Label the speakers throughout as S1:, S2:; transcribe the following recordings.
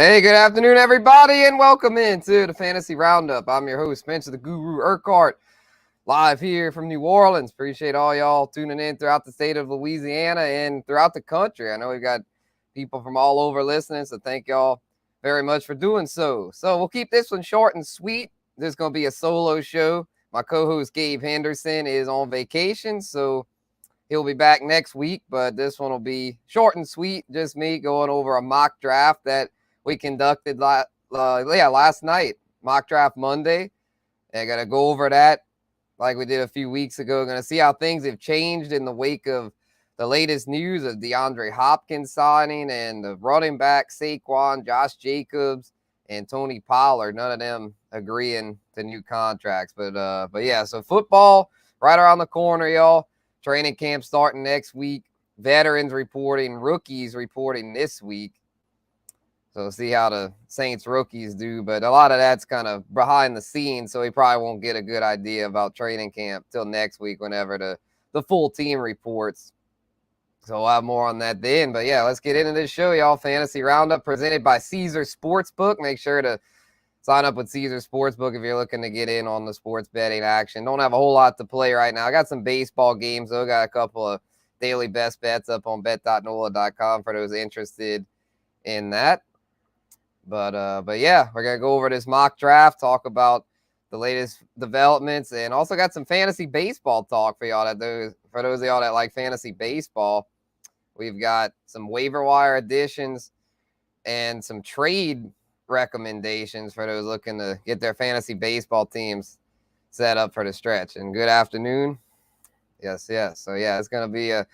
S1: Hey, good afternoon, everybody, and welcome into the Fantasy Roundup. I'm your host, Spencer the Guru Urquhart, live here from New Orleans. Appreciate all y'all tuning in throughout the state of Louisiana and throughout the country. I know we've got people from all over listening, so thank y'all very much for doing so. So we'll keep this one short and sweet. This is going to be a solo show. My co-host, Gabe Henderson, is on vacation, so he'll be back next week, but this one will be short and sweet. Just me going over a mock draft that we conducted last night, mock draft Monday. I got to go over that like we did a few weeks ago. Going to see how things have changed in the wake of the latest news of DeAndre Hopkins signing and the running back Saquon, Josh Jacobs, and Tony Pollard. None of them agreeing to new contracts. But yeah, so football right around the corner, y'all. Training camp starting next week. Veterans reporting, rookies reporting this week. So see how the Saints rookies do. But a lot of that's kind of behind the scenes, so we probably won't get a good idea about training camp till next week whenever the full team reports. So we'll have more on that then. But yeah, let's get into this show, y'all. Fantasy Roundup presented by Caesar Sportsbook. Make sure to sign up with Caesar Sportsbook if you're looking to get in on the sports betting action. Don't have a whole lot to play right now. I got some baseball games, though. Got a couple of daily best bets up on bet.NOLA.com for those interested in that. But yeah, we're going to go over this mock draft, talk about the latest developments, and also got some fantasy baseball talk for y'all. For those of y'all that like fantasy baseball, we've got some waiver wire additions and some trade recommendations for those looking to get their fantasy baseball teams set up for the stretch. And good afternoon. Yes. So yeah, it's going to be a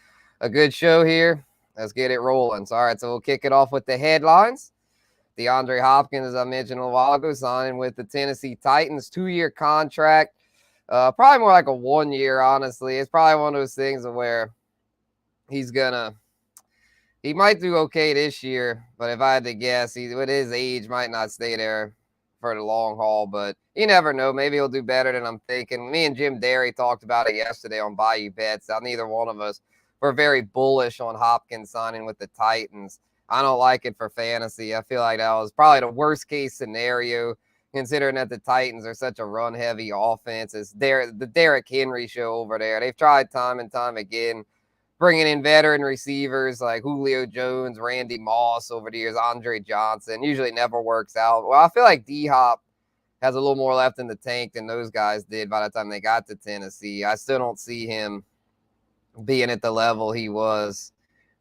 S1: good show here. Let's get it rolling. So, all right, so we'll kick it off with the headlines. DeAndre Hopkins, as I mentioned a while ago, signing with the Tennessee Titans, 2-year contract. Probably more like a 1 year, honestly. It's probably one of those things where he might do okay this year, but if I had to guess, with his age, might not stay there for the long haul. But you never know. Maybe he'll do better than I'm thinking. Me and Jim Derry talked about it yesterday on Bayou Bets. Neither one of us were very bullish on Hopkins signing with the Titans. I don't like it for fantasy. I feel like that was probably the worst case scenario, considering that the Titans are such a run-heavy offense. It's the Derrick Henry show over there. They've tried time and time again bringing in veteran receivers like Julio Jones, Randy Moss over the years, Andre Johnson. Usually never works out. Well, I feel like D-Hop has a little more left in the tank than those guys did by the time they got to Tennessee. I still don't see him being at the level he was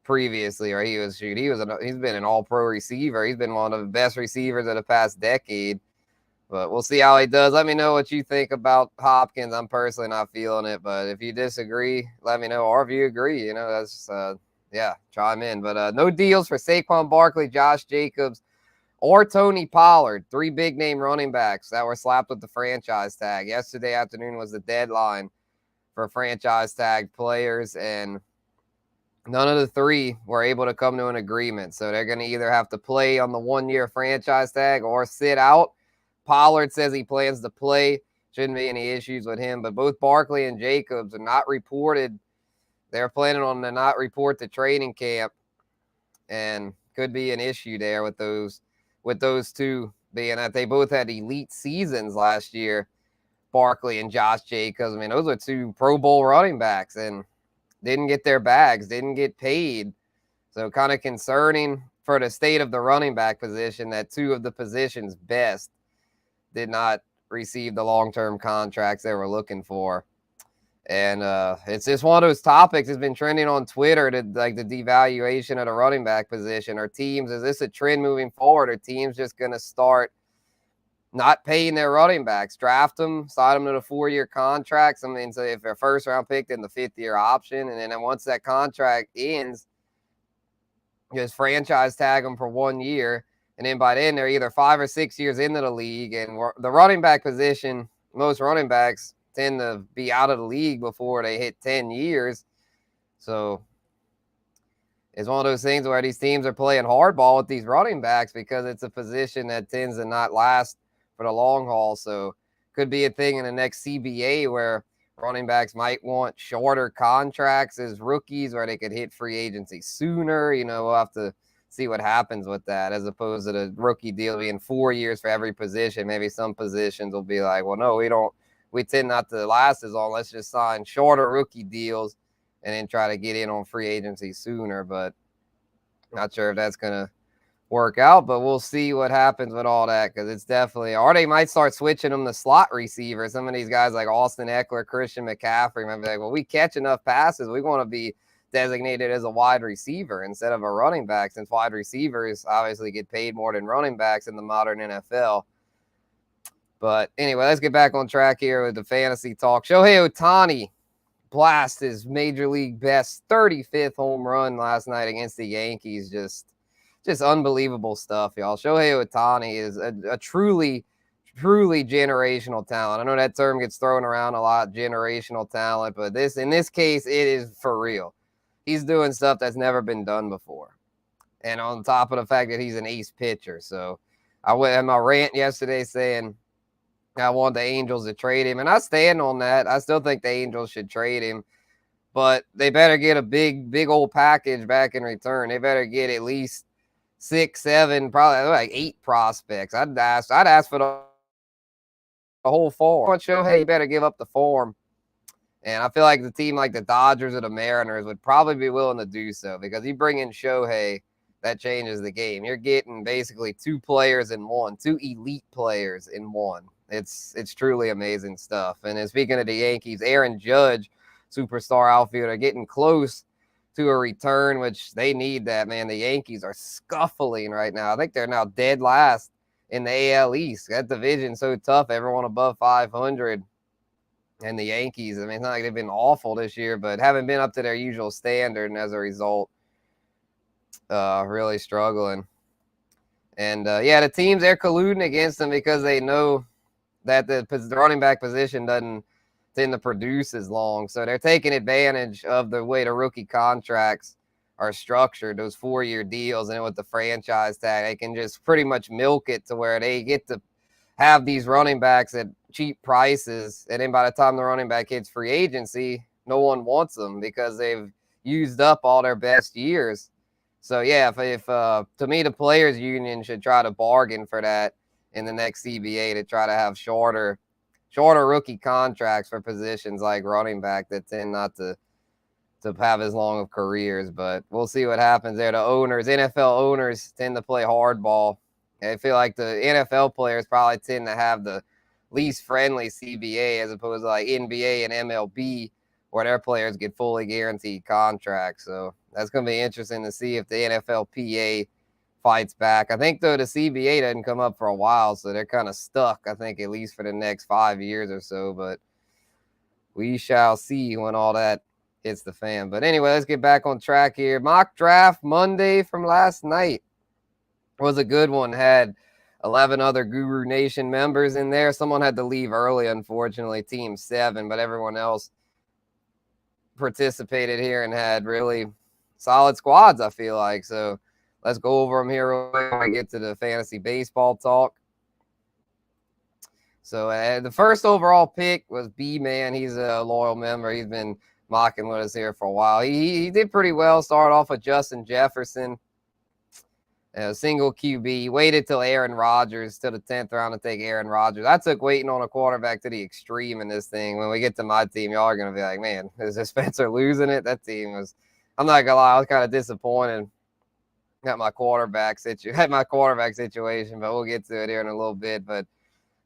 S1: previously, or he's been an all-pro receiver. He's been one of the best receivers of the past decade. But we'll see how he does. Let me know what you think about Hopkins. I'm personally not feeling it, but if you disagree, let me know. Or if you agree, that's chime in. But no deals for Saquon, Barkley, Josh Jacobs, or Tony Pollard. 3 big-name running backs that were slapped with the franchise tag. Yesterday afternoon was the deadline for franchise tag players, and none of the 3 were able to come to an agreement. So they're going to either have to play on the 1-year franchise tag or sit out. Pollard says he plans to play. Shouldn't be any issues with him. But both Barkley and Jacobs are not reported. They're planning on to not report to training camp. And could be an issue there with those 2, being that they both had elite seasons last year. Barkley and Josh Jacobs. I mean, those are 2 Pro Bowl running backs and didn't get their bags, didn't get paid. So kind of concerning for the state of the running back position that 2 of the position's best did not receive the long-term contracts they were looking for. And it's just one of those topics that's been trending on Twitter, like the devaluation of the running back position. Is this a trend moving forward? Are teams just going to start not paying their running backs, draft them, sign them to the 4-year contracts? I mean, so if they're first-round pick, then the 5th-year option. And then once that contract ends, just franchise tag them for 1 year. And then by then, they're either 5 or 6 years into the league. And the running back position, most running backs tend to be out of the league before they hit 10 years. So it's one of those things where these teams are playing hardball with these running backs because it's a position that tends to not last for the long haul. So could be a thing in the next CBA where running backs might want shorter contracts as rookies, where they could hit free agency sooner. We'll have to see what happens with that, as opposed to the rookie deal being 4 years for every position. Maybe some positions will be like, well, no, we tend not to last as long. Let's just sign shorter rookie deals and then try to get in on free agency sooner. But not sure if that's going to work out, but we'll see what happens with all that, because it's definitely, or they might start switching them to slot receivers. Some of these guys like Austin Eckler, Christian McCaffrey might be like, well, we catch enough passes, we want to be designated as a wide receiver instead of a running back, since wide receivers obviously get paid more than running backs in the modern NFL. But anyway, let's get back on track here with the fantasy talk. Shohei Ohtani blast his major league best 35th home run last night against the Yankees. Just unbelievable stuff, y'all. Shohei Ohtani is a truly generational talent. I know that term gets thrown around a lot, generational talent, but in this case, it is for real. He's doing stuff that's never been done before. And on top of the fact that he's an ace pitcher. So I went on my rant yesterday saying I want the Angels to trade him, and I stand on that. I still think the Angels should trade him, but they better get a big old package back in return. They better get at least 6, 7, probably like 8 prospects. I'd ask for the whole farm. Shohei, you better give up the farm. And I feel like the team like the Dodgers or the Mariners would probably be willing to do so, because you bring in Shohei, that changes the game. You're getting basically 2 players in one, 2 elite players in one. It's truly amazing stuff. And then speaking of the Yankees, Aaron Judge, superstar outfielder, getting close to a return, which they need that, man. The Yankees are scuffling right now. I think they're now dead last in the AL East. That division's so tough, everyone above 500. And the Yankees, I mean, it's not like they've been awful this year, but haven't been up to their usual standard, and as a result, really struggling. And, the teams, they're colluding against them because they know that the running back position doesn't tend to produce as long. So they're taking advantage of the way the rookie contracts are structured, those 4-year deals, and with the franchise tag, they can just pretty much milk it to where they get to have these running backs at cheap prices. And then by the time the running back hits free agency, no one wants them because they've used up all their best years. So, yeah, if to me, the players union should try to bargain for that in the next CBA to try to have shorter rookie contracts for positions like running back that tend not to have as long of careers. But we'll see what happens there. The owners, NFL owners, tend to play hardball. I feel like the NFL players probably tend to have the least friendly CBA as opposed to like NBA and MLB, where their players get fully guaranteed contracts. So that's going to be interesting to see if the NFLPA fights back. I think, though, the CBA doesn't come up for a while, so they're kind of stuck, I think, at least for the next 5 years or so. But we shall see when all that hits the fan. But anyway, let's get back on track here. Mock draft Monday from last night was a good one. Had 11 other Guru Nation members in there. Someone had to leave early, unfortunately, Team 7, but everyone else participated here and had really solid squads, I feel like. So let's go over them here real quick when we get to the fantasy baseball talk. So the first overall pick was B-Man. He's a loyal member. He's been mocking with us here for a while. He did pretty well. Started off with Justin Jefferson, single QB. Waited till Aaron Rodgers, till the 10th round to take Aaron Rodgers. I took waiting on a quarterback to the extreme in this thing. When we get to my team, y'all are going to be like, man, is Spencer losing it? That team was, I'm not going to lie, I was kind of disappointed at my quarterback situation, but we'll get to it here in a little bit. But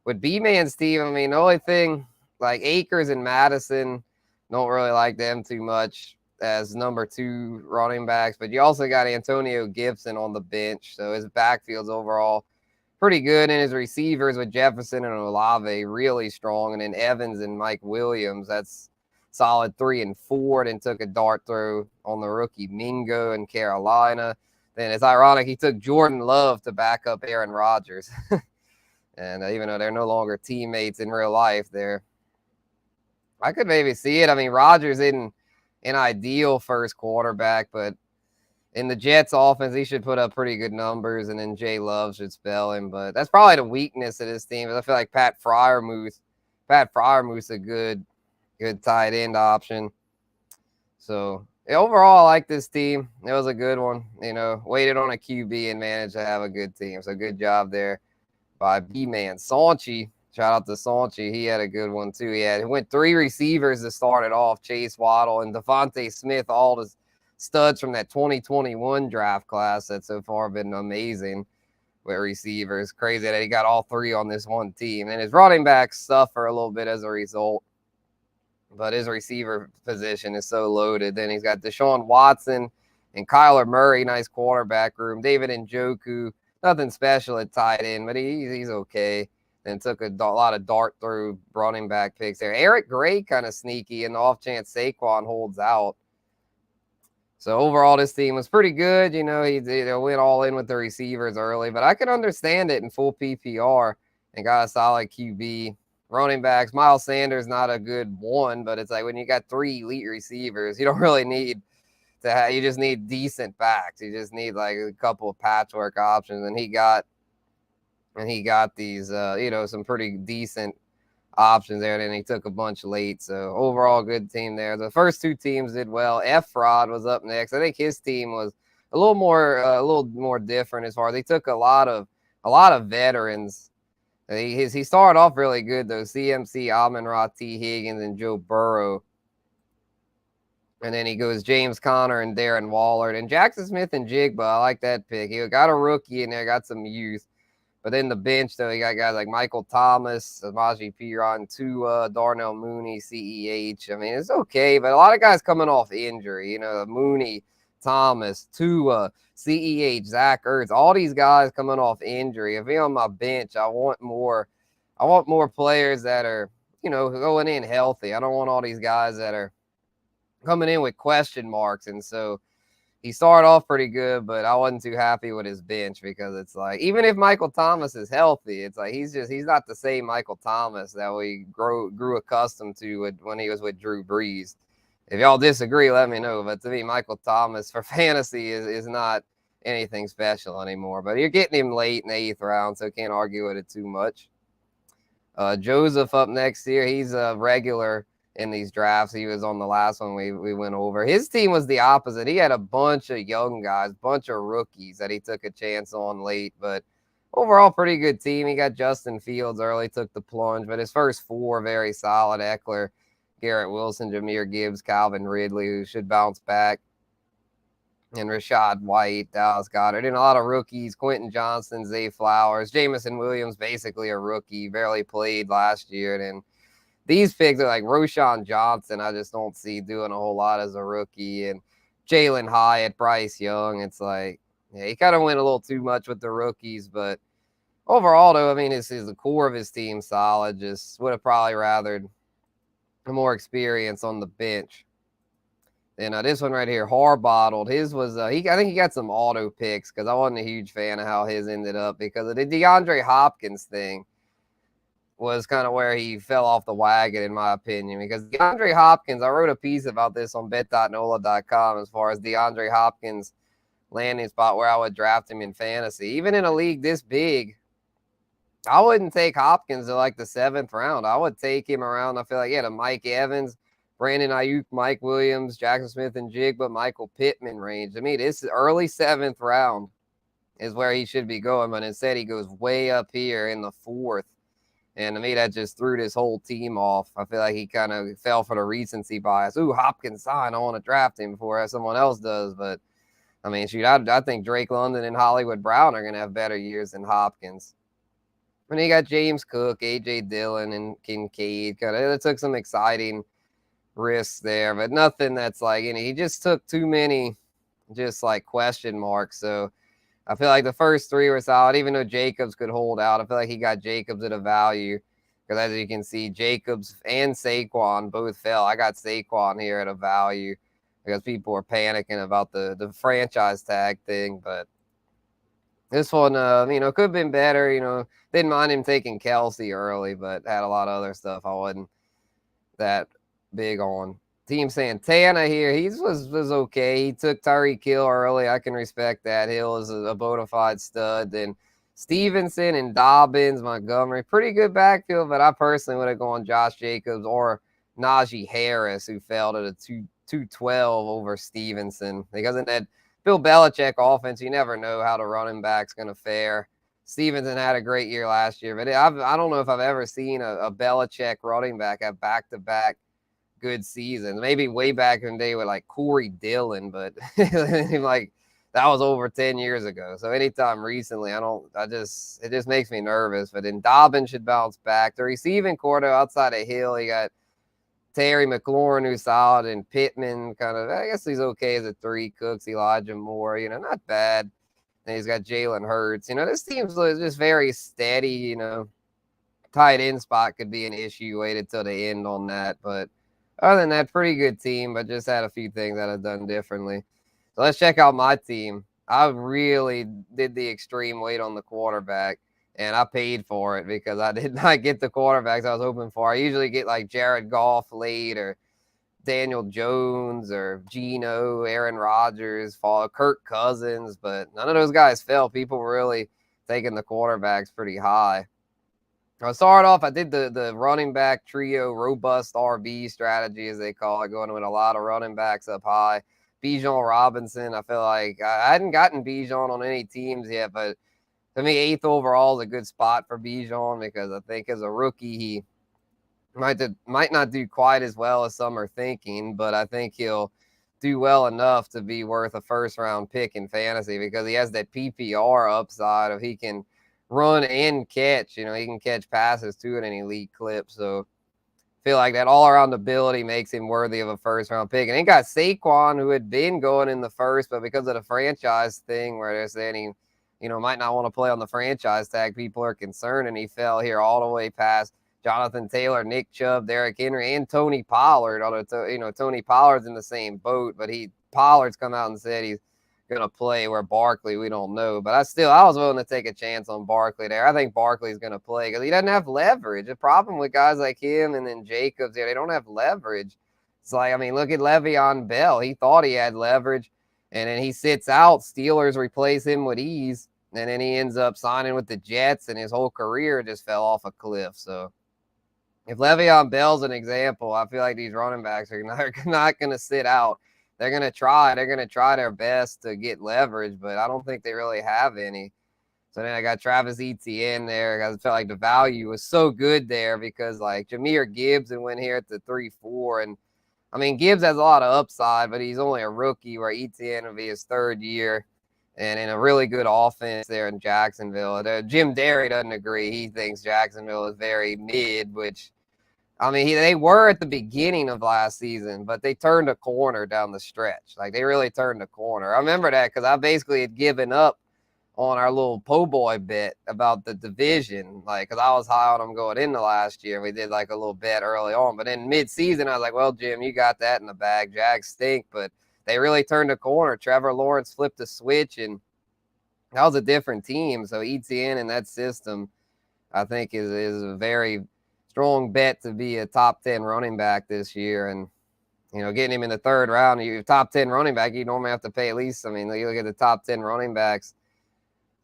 S1: with B-Man's team, I mean, the only thing, like Akers and Madison, don't really like them too much as number 2 running backs, but you also got Antonio Gibson on the bench, so his backfield's overall pretty good, and his receivers with Jefferson and Olave really strong, and then Evans and Mike Williams, that's solid 3 and 4, then took a dart throw on the rookie Mingo in Carolina. Then it's ironic he took Jordan Love to back up Aaron Rodgers. And even though they're no longer teammates in real life, I could maybe see it. I mean, Rodgers isn't an ideal first quarterback, but in the Jets offense, he should put up pretty good numbers, and then Jay Love should spell him. But that's probably the weakness of this team. I feel like Pat Freiermuth a good tight end option. So overall, I like this team. It was a good one. Waited on a QB and managed to have a good team. So good job there by B-Man. Sanchi, shout out to Sanchi. He had a good one too. He went 3 receivers to start it off. Chase Waddle and Devontae Smith, all the studs from that 2021 draft class that so far been amazing with receivers. Crazy that he got all 3 on this one team. And his running backs suffer a little bit as a result. But his receiver position is so loaded. Then he's got Deshaun Watson and Kyler Murray, nice quarterback room. David Njoku, nothing special at tight end, but he's okay. Then took a lot of dart through running back picks there. Eric Gray kind of sneaky in the off chance Saquon holds out. So overall, this team was pretty good. He went all in with the receivers early, but I can understand it in full PPR and got a solid QB. Running backs, Miles Sanders, not a good one, but it's like when you got 3 elite receivers, you don't really need to have, you just need decent backs. You just need like a couple of patchwork options. And he got these, some pretty decent options there. And then he took a bunch late. So overall, good team there. The first 2 teams did well. F-Rod was up next. I think his team was a little more different as far as they took a lot of veterans. He started off really good, though. CMC, Amon-Ra, T. Higgins, and Joe Burrow. And then he goes James Conner and Darren Waller. And Jackson Smith and Jigba, I like that pick. He got a rookie in there, got some youth. But then the bench, though, he got guys like Michael Thomas, Samaje Perine, Tua, Darnell Mooney, CEH. I mean, it's okay, but a lot of guys coming off injury. Mooney, Thomas, Tua, CEH, Zach Ertz, all these guys coming off injury. If you're on my bench, I want more players that are, going in healthy. I don't want all these guys that are coming in with question marks. And so he started off pretty good, but I wasn't too happy with his bench because it's like, even if Michael Thomas is healthy, it's like he's not the same Michael Thomas that we grew accustomed to when he was with Drew Brees. If y'all disagree, let me know. But to me, Michael Thomas for fantasy is not anything special anymore. But you're getting him late in the 8th round, so can't argue with it too much. Joseph up next here. He's a regular in these drafts. He was on the last one we went over. His team was the opposite. He had a bunch of young guys, bunch of rookies that he took a chance on late. But overall, pretty good team. He got Justin Fields early, took the plunge. But his first 4, very solid. Eckler, Garrett Wilson, Jahmyr Gibbs, Calvin Ridley, who should bounce back, and Rashad White, Dallas Goedert, and a lot of rookies, Quentin Johnson, Zay Flowers, Jameson Williams, basically a rookie, barely played last year. And then these picks are like Roshan Johnson, I just don't see doing a whole lot as a rookie, and Jalen Hyatt, Bryce Young. It's like, yeah, he kind of went a little too much with the rookies, but overall, though, I mean, the core of his team solid. Just would have probably rathered more experience on the bench. And this one right here, Harbottled. His was I think he got some auto picks because I wasn't a huge fan of how his ended up because of the DeAndre Hopkins thing was kind of where he fell off the wagon, in my opinion. Because DeAndre Hopkins, I wrote a piece about this on bet.NOLA.com as far as DeAndre Hopkins landing spot where I would draft him in fantasy. Even in a league this big, I wouldn't take Hopkins to like the 7th round. I would take him around, I feel like, the Mike Evans, Brandon Ayuk, Mike Williams, Jackson Smith and Jigba, Michael Pittman range. I mean, this early 7th round is where he should be going, but instead he goes way up here in the 4th. And to me, that just threw this whole team off. I feel like he kind of fell for the recency bias. Ooh, Hopkins signed. I want to draft him before someone else does. But, I mean, shoot, I think Drake London and Hollywood Brown are going to have better years than Hopkins. And you got James Cook, A.J. Dillon, and Kincaid. It took some exciting risks there, but nothing that's like, he just took too many just like question marks. So I feel like the first 3 were solid, even though Jacobs could hold out. I feel like he got Jacobs at a value because, as you can see, Jacobs and Saquon both fell. I got Saquon here at a value because people are panicking about the franchise tag thing, but this one, could have been better. Didn't mind him taking Kelsey early, but had a lot of other stuff I wasn't that big on. Team Santana here, he was okay. He took Tyreek Hill early. I can respect that. Hill is a bona fide stud. Then Stevenson and Dobbins, Montgomery, pretty good backfield, but I personally would have gone Josh Jacobs or Najee Harris, who fell to the 212 over Stevenson. Because in that Bill Belichick offense, you never know how the running back's going to fare. Stevenson had a great year last year, but I don't know if I've ever seen a Belichick running back have back-to-back good seasons. Maybe way back in the day with like Corey Dillon, but like that was over 10 years ago. So anytime recently, it just makes me nervous. But then Dobbins should bounce back. The receiving corps outside of Hill, you got Terry McLaurin, who's solid, and Pittman kind of, I guess he's okay as a 3. Cooks, Elijah Moore, not bad. And he's got Jalen Hurts. This team's just very steady, tight end spot could be an issue. Waited till the end on that. But other than that, pretty good team, but just had a few things that I've done differently. So let's check out my team. I really did the extreme weight on the quarterback, and I paid for it because I did not get the quarterbacks I was hoping for. I usually get like Jared Goff late or Daniel Jones or Geno, Aaron Rodgers, Kirk Cousins, but none of those guys fell. People were really taking the quarterbacks pretty high. I started off, I did the running back trio, robust RB strategy, as they call it, going with a lot of running backs up high. Bijan Robinson, I feel like I hadn't gotten Bijan on any teams yet, but to me, 8th overall is a good spot for Bijan because I think as a rookie, he might not do quite as well as some are thinking, but I think he'll do well enough to be worth a first-round pick in fantasy because he has that PPR upside of he can run and catch. He can catch passes too at an elite clip. So I feel like that all-around ability makes him worthy of a first-round pick. And then got Saquon, who had been going in the first, but because of the franchise thing where they're saying he, might not want to play on the franchise tag, people are concerned, and he fell here all the way past Jonathan Taylor, Nick Chubb, Derrick Henry, and Tony Pollard. Although, Tony Pollard's in the same boat, but Pollard's come out and said he's going to play, where Barkley, we don't know. But I was willing to take a chance on Barkley there. I think Barkley's going to play because he doesn't have leverage. The problem with guys like him and then Jacobs here, they don't have leverage. It's like, look at Le'Veon Bell. He thought he had leverage, and then he sits out. Steelers replace him with ease, and then he ends up signing with the Jets, and his whole career just fell off a cliff. So if Le'Veon Bell's an example, I feel like these running backs are not going to sit out. They're going to try. They're going to try their best to get leverage, but I don't think they really have any. So then I got Travis Etienne there. I felt like the value was so good there because like Jahmyr Gibbs went here at the 3-4. And Gibbs has a lot of upside, but he's only a rookie, where Etienne will be his 3rd year. And in a really good offense there in Jacksonville. Jim Derry doesn't agree. He thinks Jacksonville is very mid, which, they were at the beginning of last season, but they turned a corner down the stretch. Like, they really turned a corner. I remember that because I basically had given up on our little po' boy bet about the division, because I was high on them going into last year. We did like a little bet early on, but in mid-season, I was like, well, Jim, you got that in the bag. Jags stink, but they really turned a corner. Trevor Lawrence flipped a switch, and that was a different team. So Etienne in that system, I think, is a very strong bet to be a top 10 running back this year. And, getting him in the 3rd round, you top 10 running back, you normally have to pay at least, you look at the top 10 running backs.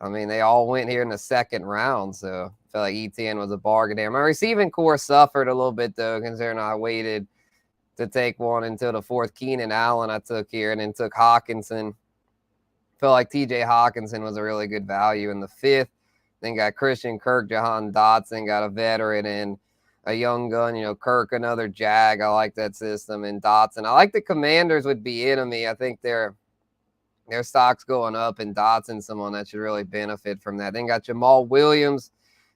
S1: They all went here in the 2nd round. So I feel like Etienne was a bargain there. My receiving core suffered a little bit, though, considering I waited to take one until the 4th. Keenan Allen I took here, and then took Hawkinson. Felt like TJ Hawkinson was a really good value in the 5th. Then got Christian Kirk, Jahan Dotson, got a veteran, and a young gun, Kirk, another Jag. I like that system. And Dotson. I like the Commanders would be enemy. I think their stock's going up, and Dotson, someone that should really benefit from that. Then got Jamal Williams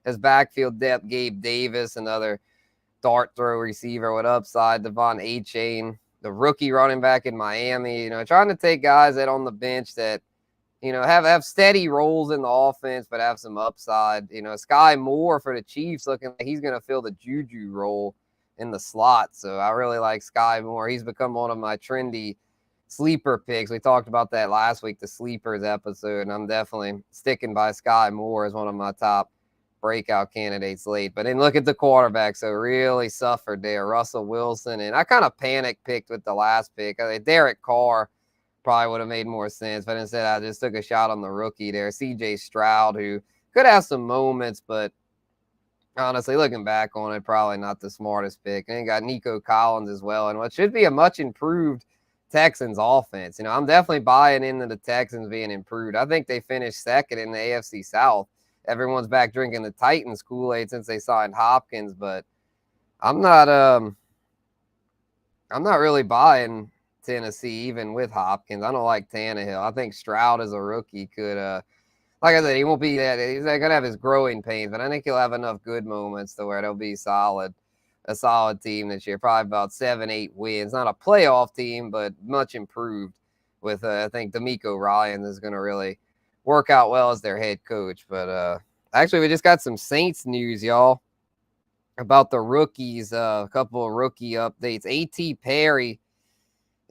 S1: as backfield depth. Gabe Davis, another dart throw receiver with upside. Devon Achane, the rookie running back in Miami, trying to take guys that on the bench that, have steady roles in the offense, but have some upside. Sky Moore for the Chiefs looking like he's going to fill the Juju role in the slot. So I really like Sky Moore. He's become one of my trendy sleeper picks. We talked about that last week, the sleepers episode, and I'm definitely sticking by Sky Moore as one of my top breakout candidates late. But then look at the quarterback. So really suffered there. Russell Wilson. And I kind of panic picked with the last pick. Derek Carr probably would have made more sense. But instead, I just took a shot on the rookie there. CJ Stroud, who could have some moments, but honestly, looking back on it, probably not the smartest pick. And then got Nico Collins as well. And what should be a much improved Texans offense. I'm definitely buying into the Texans being improved. I think they finished second in the AFC South. Everyone's back drinking the Titans Kool-Aid since they signed Hopkins, but I'm not really buying Tennessee even with Hopkins. I don't like Tannehill. I think Stroud as a rookie could like I said, he won't be that. He's going to have his growing pains, but I think he'll have enough good moments to where they'll be a solid team this year. Probably about 7-8 wins. Not a playoff team, but much improved with, I think, D'Amico Ryans is going to really work out well as their head coach. But actually, we just got some Saints news, y'all, about the rookies. A couple of rookie updates. A.T. Perry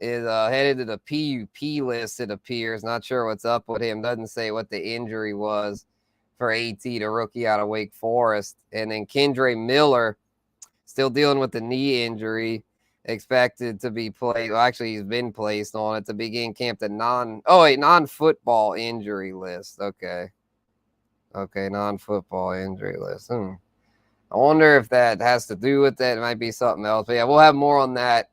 S1: is headed to the PUP list, it appears. Not sure what's up with him. Doesn't say what the injury was for AT, the rookie out of Wake Forest. And then Kendre Miller, still dealing with the knee injury, expected to be played. Well, actually, he's been placed on it to begin camp. The non-football injury list. Okay, non-football injury list. I wonder if that has to do with that. It might be something else. But yeah, we'll have more on that.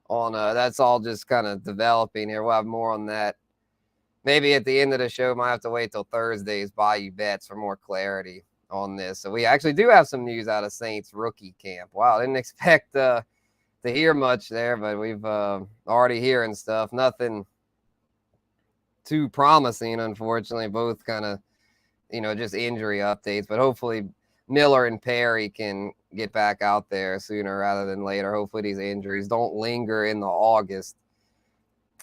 S1: That's all just kind of developing here. We'll have more on that. Maybe at the end of the show, might have to wait till Thursday's Bayou Bets for more clarity on this. So we actually do have some news out of Saints rookie camp. Wow, didn't expect to hear much there, but we've already hearing stuff. Nothing too promising, unfortunately. Both kind of, just injury updates. But hopefully Miller and Perry can get back out there sooner rather than later. Hopefully these injuries don't linger in the August.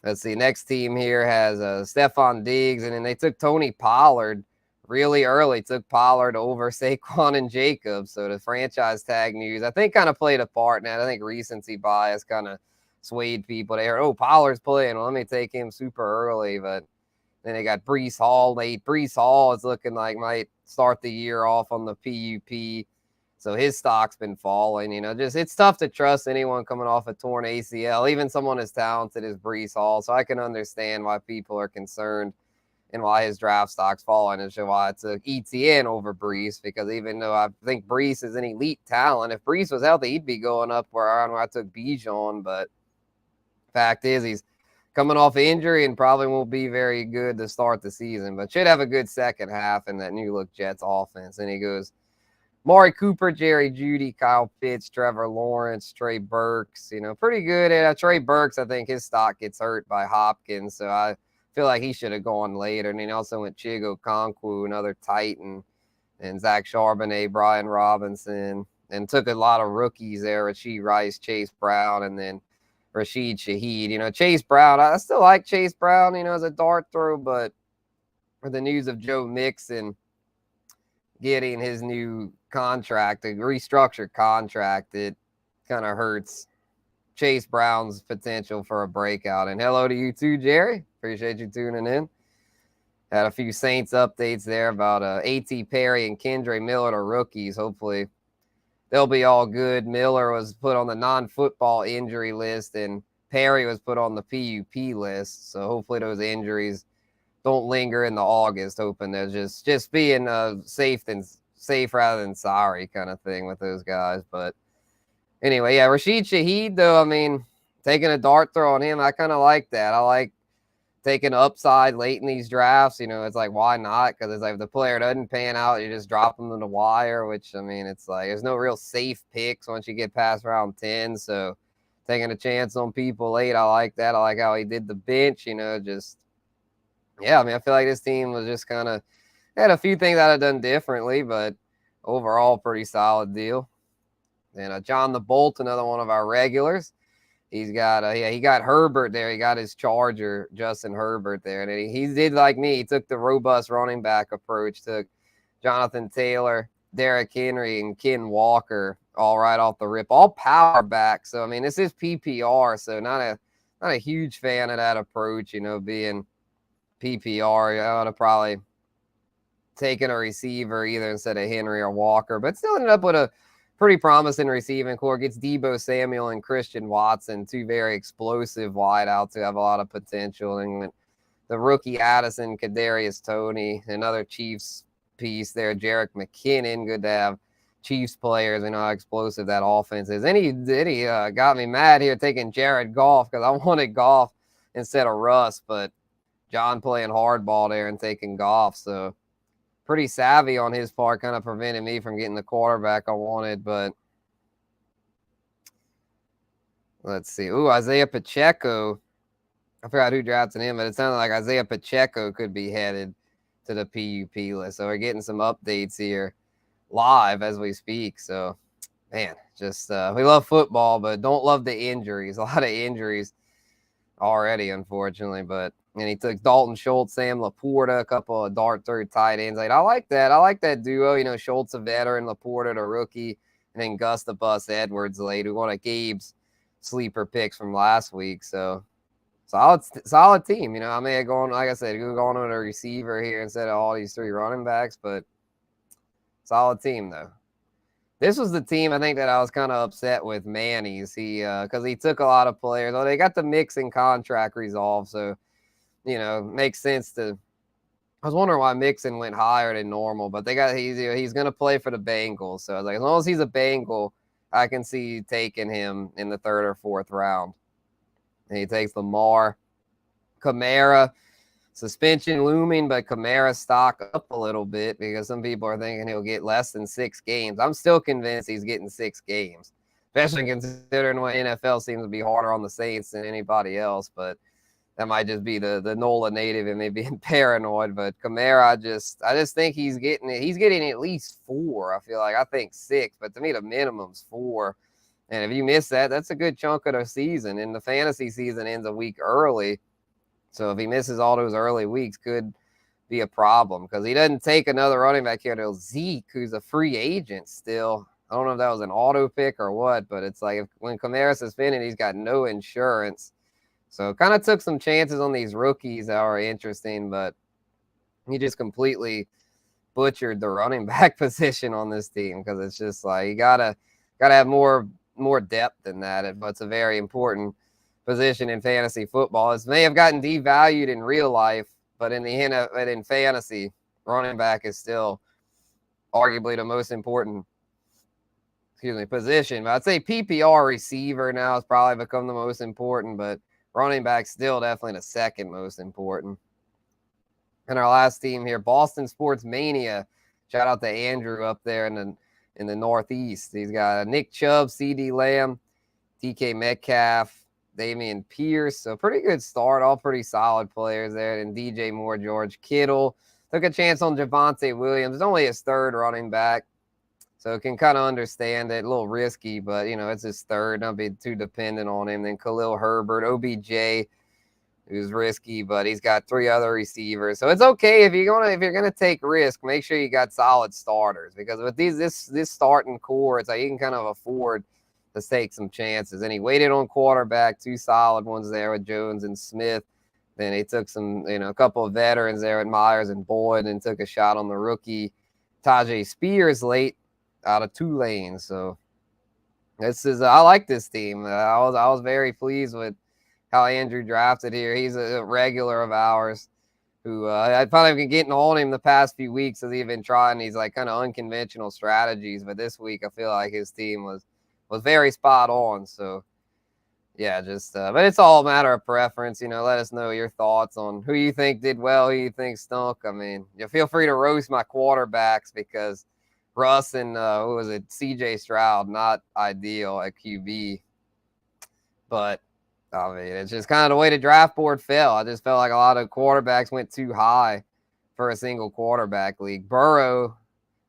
S1: Let's see. Next team here has Stephon Diggs, and then they took Tony Pollard really early. Took Pollard over Saquon and Jacobs. So the franchise tag news, I think, kind of played a part in that. I think recency bias kind of swayed people there. Oh, Pollard's playing. Well, let me take him super early. But then they got Breece Hall late. Breece Hall is looking like might start the year off on the PUP. So his stock's been falling. Just it's tough to trust anyone coming off a torn ACL, even someone as talented as Breece Hall. So I can understand why people are concerned and why his draft stock's falling, and why I took ETN over Breece, because even though I think Breece is an elite talent, if Breece was healthy, he'd be going up where I took Bijan. But fact is, he's coming off injury and probably won't be very good to start the season, but should have a good second half in that new look Jets offense. And he goes Maury Cooper, Jerry Jeudy, Kyle Pitts, Trevor Lawrence, Trey Burks, pretty good. And Trey Burks, I think his stock gets hurt by Hopkins, so I feel like he should have gone later. And he also went Chigo Okonkwo, another Titan, and Zach Charbonnet, Brian Robinson, and took a lot of rookies there, Rashee Rice, Chase Brown, and then Rashid Shaheed. Chase Brown, I still like Chase Brown, as a dart throw, but for the news of Joe Mixon getting his new contract, a restructured contract, it kind of hurts Chase Brown's potential for a breakout. And hello to you too, Jerry. Appreciate you tuning in. Had a few Saints updates there about A.T. Perry and Kendre Miller, the rookies. Hopefully they'll be all good. Miller was put on the non-football injury list, and Perry was put on the PUP list. So hopefully those injuries don't linger in the August, hoping they're just being safe rather than sorry kind of thing with those guys. But anyway, yeah, Rashid Shaheed, though, taking a dart throw on him, I kind of like that. I like taking upside late in these drafts. It's like, why not? Because it's like if the player doesn't pan out, you just drop them to the wire, which, it's like there's no real safe picks once you get past round 10. So taking a chance on people late, I like that. I like how he did the bench, I feel like this team was just kind of had a few things I'd have done differently, but overall, pretty solid deal. And John the Bolt, another one of our regulars. He's got he got Herbert there. He got his Charger, Justin Herbert there. And he did like me. He took the robust running back approach, took Jonathan Taylor, Derrick Henry, and Ken Walker all right off the rip. All power back. So, this is PPR, so not a huge fan of that approach, being PPR. I would have probably taken a receiver either instead of Henry or Walker, but still ended up with a pretty promising receiving core. Gets Deebo Samuel and Christian Watson, two very explosive wideouts who have a lot of potential. And the rookie Addison, Kadarius Toney, another Chiefs piece there, Jerick McKinnon. Good to have Chiefs players. How explosive that offense is. And he got me mad here taking Jared Goff, because I wanted Goff instead of Russ, but John playing hardball there and taking Goff. So pretty savvy on his part, kind of prevented me from getting the quarterback I wanted. But let's see. Ooh, Isaiah Pacheco. I forgot who drafted him, but it sounded like Isaiah Pacheco could be headed to the PUP list. So we're getting some updates here live as we speak. So, man, just we love football, but don't love the injuries. A lot of injuries already, unfortunately. But and he took Dalton Schultz, Sam Laporta, a couple of dart through tight ends. Like, I like that. I like that duo. You know, Schultz a veteran, Laporta the rookie, and then Gus the Bus Edwards late, who one of Gabe's sleeper picks from last week. So solid team. You know, I may have gone, like I said, going on a receiver here instead of all these three running backs, but solid team though. This was the team I think that I was kind of upset with Manny's. Because he took a lot of players. Oh, they got the Mixon contract resolved, so you know, makes sense to. I was wondering why Mixon went higher than normal, but he's going to play for the Bengals. So I was like, as long as he's a Bengal, I can see taking him in the 3rd or 4th round. And he takes Lamar. Kamara, suspension looming, but Kamara stock up a little bit because some people are thinking he'll get less than 6 games. I'm still convinced he's getting 6 games, especially considering what NFL seems to be harder on the Saints than anybody else. But that might just be the NOLA native and me being paranoid. But Kamara, I just think he's getting at least 4. I think 6, but to me the minimum's 4. And if you miss that, that's a good chunk of the season. And the fantasy season ends a week early. So if he misses all those early weeks, could be a problem because he doesn't take another running back here until Zeke, who's a free agent still. I don't know if that was an auto pick or what, but it's like when Kamara's suspended, he's got no insurance. So kind of took some chances on these rookies that are interesting, but he just completely butchered the running back position on this team because it's just like you gotta have more depth than that. But it's a very important position in fantasy football. It may have gotten devalued in real life, but in fantasy, running back is still arguably the most important position. But I'd say PPR receiver now has probably become the most important, but running back still definitely the second most important. And our last team here, Boston Sports Mania. Shout out to Andrew up there in the Northeast. He's got Nick Chubb, CD Lamb, DK Metcalf, Dameon Pierce. So pretty good start. All pretty solid players there. And DJ Moore, George Kittle. Took a chance on Javonte Williams. It's only his 3rd running back. So can kind of understand it. A little risky, but, you know, it's his 3rd. Don't be too dependent on him. Then Khalil Herbert, OBJ, who's risky, but he's got 3 other receivers. So it's okay if you're gonna take risk, make sure you got solid starters because with this starting core, it's like you can kind of afford to take some chances. And he waited on quarterback, 2 solid ones there with Jones and Smith. Then he took a couple of veterans there with Myers and Boyd, and took a shot on the rookie Tajay Spears late out of Tulane. So I like this team. I was very pleased with how Andrew drafted here. He's a regular of ours who I probably been getting on him the past few weeks as he's been trying these like kind of unconventional strategies. But this week I feel like his team was very spot on. So yeah, but it's all a matter of preference. You know, let us know your thoughts on who you think did well, who you think stunk. I mean, you feel free to roast my quarterbacks because Russ and CJ Stroud, not ideal at QB. But I mean, it's just kind of the way the draft board fell. I just felt like a lot of quarterbacks went too high for a single quarterback league. Burrow,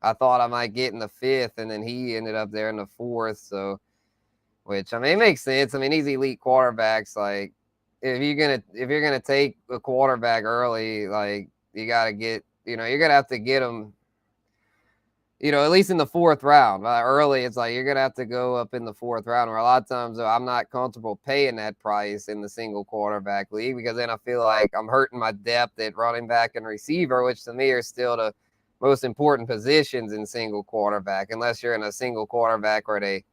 S1: I thought I might get in the 5th, and then he ended up there in the 4th. So, which I mean, it makes sense. I mean, these elite quarterbacks, like if you're gonna take a quarterback early, like you gotta get, you're gonna have to get them. At least in the 4th round. Early, it's like you're going to have to go up in the 4th round, where a lot of times I'm not comfortable paying that price in the single quarterback league because then I feel like I'm hurting my depth at running back and receiver, which to me are still the most important positions in single quarterback, unless you're in a single quarterback where they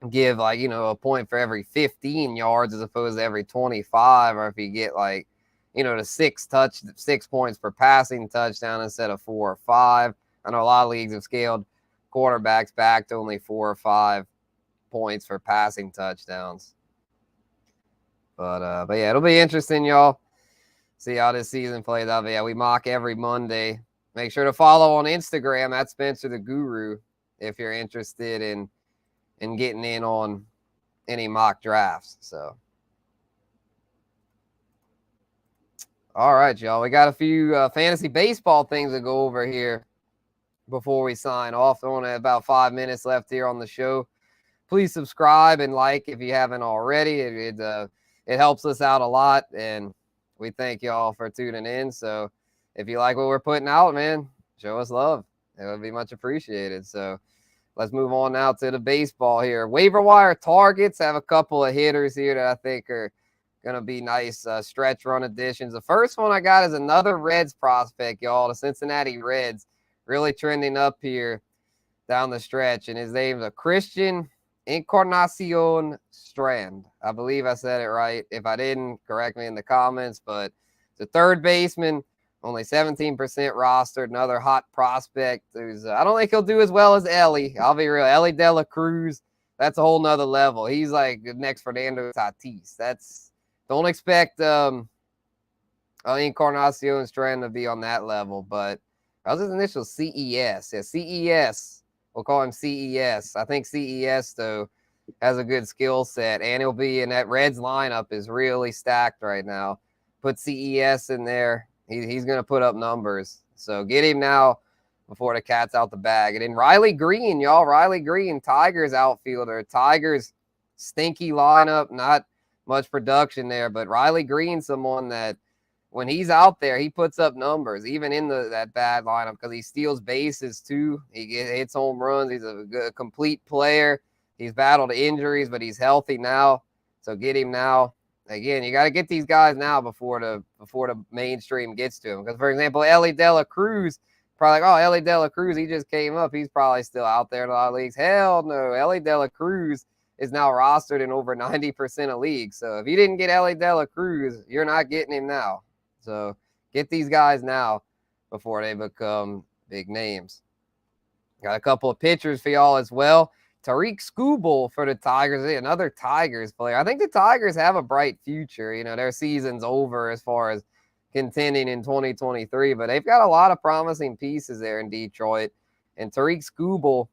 S1: give a point for every 15 yards as opposed to every 25, or if you get the 6 points per passing touchdown instead of 4 or 5. I know a lot of leagues have scaled quarterbacks back to only 4 or 5 points for passing touchdowns. But yeah, it'll be interesting, y'all. See how this season plays out. But yeah, we mock every Monday. Make sure to follow on Instagram at Spencer the Guru if you're interested in getting in on any mock drafts. So, all right, y'all. We got a few fantasy baseball things to go over here before we sign off. Only about 5 minutes left here on the show. Please subscribe and like if you haven't already. It helps us out a lot, and we thank y'all for tuning in. So if you like what we're putting out, man, show us love. It would be much appreciated. So let's move on now to the baseball here. Waiver wire targets. Have a couple of hitters here that I think are going to be nice stretch run additions. The first one I got is another Reds prospect, y'all. The Cincinnati Reds really trending up here down the stretch, and his name is Christian Encarnacion Strand. I believe I said it right. If I didn't, correct me in the comments. But the third baseman, only 17% rostered. Another hot prospect who's I don't think he'll do as well as Ellie. I'll be real. Ellie De La Cruz, that's a whole nother level. He's like the next Fernando Tatis. Don't expect Encarnacion Strand to be on that level. But that was his initial CES. Yeah, CES. We'll call him CES. I think CES, though, has a good skill set, and he'll be in that Reds lineup is really stacked right now. Put CES in there. He's going to put up numbers. So get him now before the cat's out the bag. And then Riley Green, y'all. Riley Green, Tigers outfielder. Tigers stinky lineup, not much production there, but Riley Green, someone that when he's out there, he puts up numbers, even in that bad lineup, because he steals bases too. He hits home runs. He's a good, complete player. He's battled injuries, but he's healthy now. So get him now. Again, you got to get these guys now before the mainstream gets to him. Because, for example, Ellie De La Cruz, probably like, oh, Ellie De La Cruz, he just came up. He's probably still out there in a lot of leagues. Hell no. Ellie De La Cruz is now rostered in over 90% of leagues. So if you didn't get Ellie De La Cruz, you're not getting him now. So get these guys now before they become big names. Got a couple of pitchers for y'all as well. Tariq Skubal for the Tigers, another Tigers player. I think the Tigers have a bright future. You know, their season's over as far as contending in 2023, but they've got a lot of promising pieces there in Detroit. And Tariq Skubal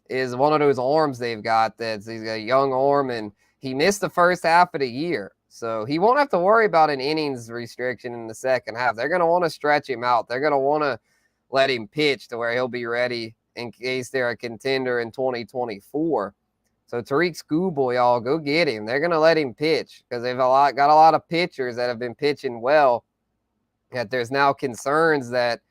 S1: is one of those arms they've got he's got a young arm, and he missed the first half of the year. So he won't have to worry about an innings restriction in the second half. They're going to want to stretch him out. They're going to want to let him pitch to where he'll be ready in case they're a contender in 2024. So Tariq Skubal, y'all, go get him. They're going to let him pitch because they've got a lot of pitchers that have been pitching well. That there's now concerns that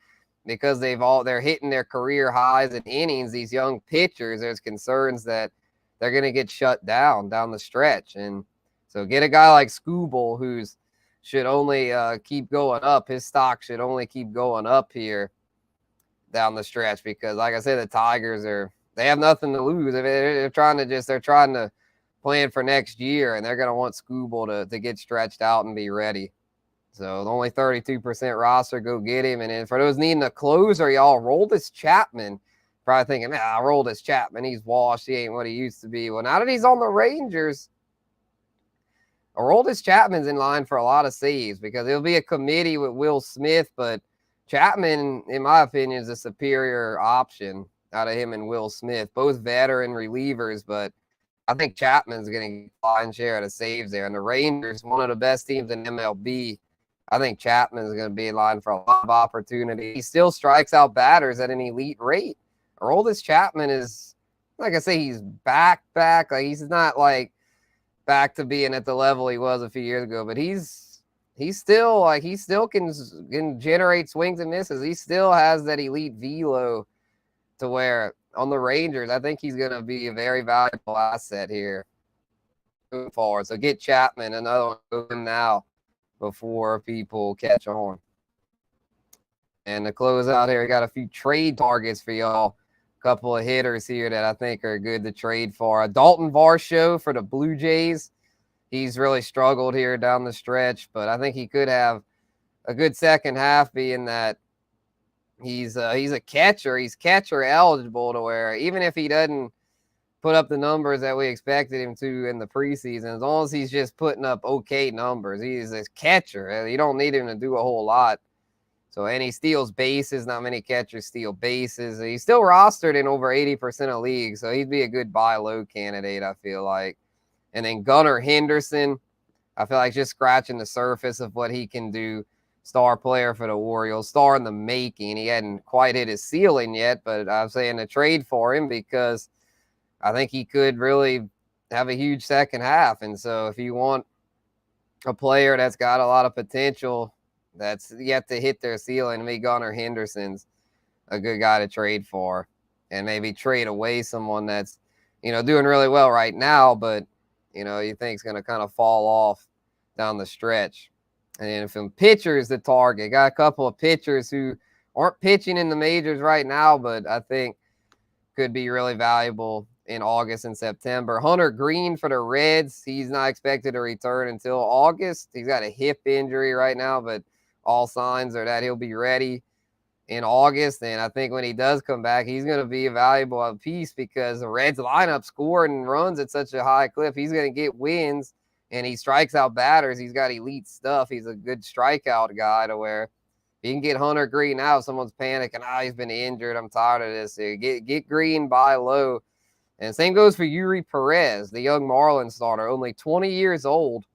S1: because they're hitting their career highs in innings, these young pitchers, there's concerns that they're going to get shut down the stretch. And so get a guy like Skubal who's should only keep going up. His stock should only keep going up here down the stretch because, like I said, the Tigers they have nothing to lose. They're trying to plan for next year, and they're going to want Skubal to get stretched out and be ready. So only 32% roster, go get him. And then for those needing a closer, y'all, Roldis Chapman. Probably thinking, man, Roldis Chapman, he's washed. He ain't what he used to be. Well, now that he's on the Rangers, Aroldis Chapman's in line for a lot of saves because it'll be a committee with Will Smith, but Chapman, in my opinion, is a superior option out of him and Will Smith, both veteran relievers, but I think Chapman's going to get a fine share of the saves there. And the Rangers, one of the best teams in MLB, I think Chapman's going to be in line for a lot of opportunity. He still strikes out batters at an elite rate. Aroldis Chapman is, like I say, he's back. Like he's not like back to being at the level he was a few years ago, but he still can generate swings and misses. He still has that elite velo to where on the Rangers, I think he's going to be a very valuable asset here moving forward. So get Chapman, another one now before people catch on. And to close out here, I got a few trade targets for y'all. A couple of hitters here that I think are good to trade for. Dalton Varsho for the Blue Jays. He's really struggled here down the stretch, but I think he could have a good second half, being that he's a catcher. He's catcher eligible to where even if he doesn't put up the numbers that we expected him to in the preseason. As long as he's just putting up okay numbers, he's a catcher. You don't need him to do a whole lot. So, and he steals bases. Not many catchers steal bases. He's still rostered in over 80% of leagues, so he'd be a good buy low candidate, I feel like. And then Gunnar Henderson, I feel like just scratching the surface of what he can do. Star player for the Orioles, star in the making. He hadn't quite hit his ceiling yet, but I'm saying to trade for him because I think he could really have a huge second half. And so if you want a player that's got a lot of potential that's yet to hit their ceiling, maybe Gunnar Henderson's a good guy to trade for, and maybe trade away someone that's, doing really well right now, but, you think is going to kind of fall off down the stretch. And then from pitchers to target, got a couple of pitchers who aren't pitching in the majors right now, but I think could be really valuable in August and September. Hunter Green for the Reds. He's not expected to return until August. He's got a hip injury right now, but all signs are that he'll be ready in August. And I think when he does come back, he's going to be a valuable piece because the Reds lineup scoring and runs at such a high clip. He's going to get wins, and he strikes out batters. He's got elite stuff. He's a good strikeout guy to where you can get Hunter Green out. Someone's panicking. He's been injured. I'm tired of this. Get Green, buy low. And same goes for Yuri Perez, the young Marlins starter, only 20 years old,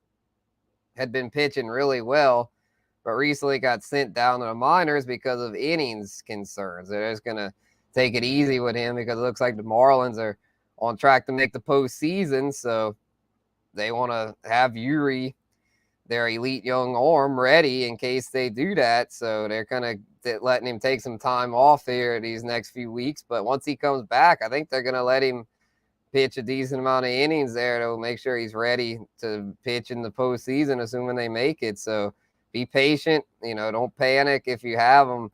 S1: had been pitching really well, but recently got sent down to the minors because of innings concerns. They're just going to take it easy with him because it looks like the Marlins are on track to make the postseason. So they want to have Yuri, their elite young arm, ready in case they do that. So they're kind of letting him take some time off here these next few weeks. But once he comes back, I think they're going to let him pitch a decent amount of innings there to make sure he's ready to pitch in the postseason, assuming they make it. So be patient, don't panic if you have them.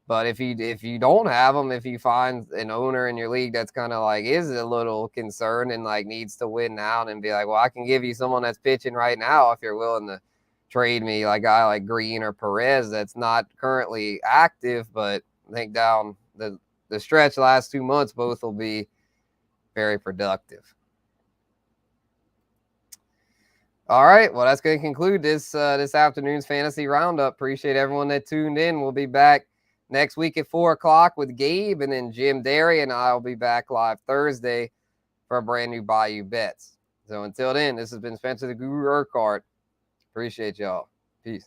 S1: But if you don't have them, if you find an owner in your league that's kind of like is a little concerned and like needs to win now, and be like, well, I can give you someone that's pitching right now if you're willing to trade me, like a guy like Green or Perez that's not currently active, but I think down the stretch the last 2 months, both will be very productive. All right, well, that's going to conclude this afternoon's fantasy roundup. Appreciate everyone that tuned in. We'll be back next week at 4 o'clock with Gabe, and then Jim Derry and I will be back live Thursday for a brand new Bayou Bets. So until then, this has been Spencer the Guru Urquhart. Appreciate y'all. Peace.